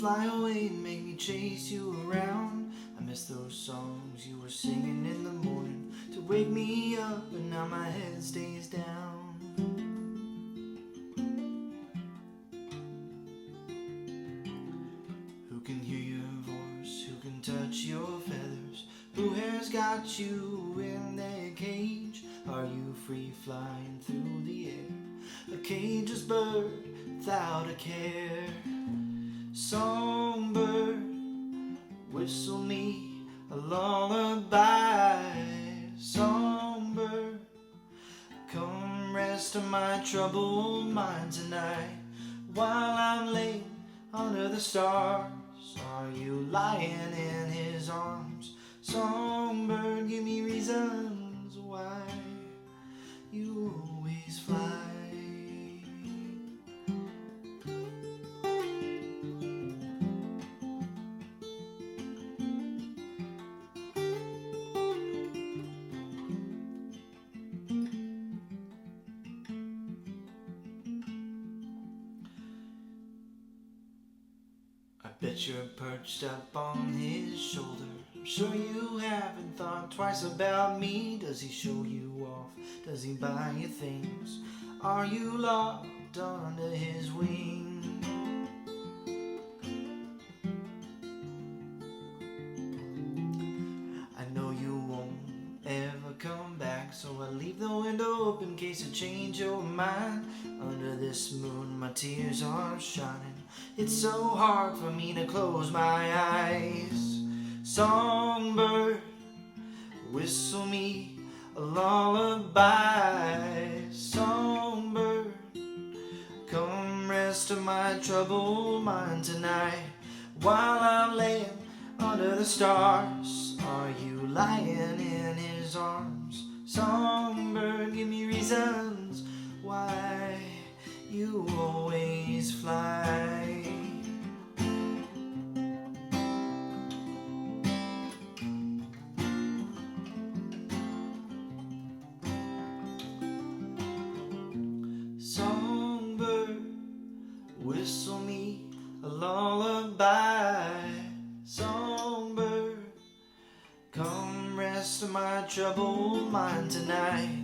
fly away and make me chase you around. I miss those songs you were singing in the morning to wake me up, and now my head stays down. Who can hear your voice? Who can touch your feathers? Who has got you in their cage? Are you free flying through the air, a cageless bird without a care? Songbird, whistle me a lullaby. Songbird, come rest on my troubled mind tonight. While I'm laying under the stars, are you lying in his arms? Songbird, give me reasons why you always fly. I bet you're perched up on his shoulder. I'm sure you haven't thought twice about me. Does he show you off? Does he buy you things? Are you locked under his wing? I know you won't ever come back, so I leave the window open in case you change your mind. Under this moon my tears are shining. It's so hard for me to close my eyes. Songbird, whistle me a lullaby. Songbird, come rest on my troubled mind tonight. While I'm laying under the stars, are you lying in his arms? Songbird, give me reasons why you always fly. Songbird, whistle me a lullaby. Songbird, come rest on my troubled mind tonight.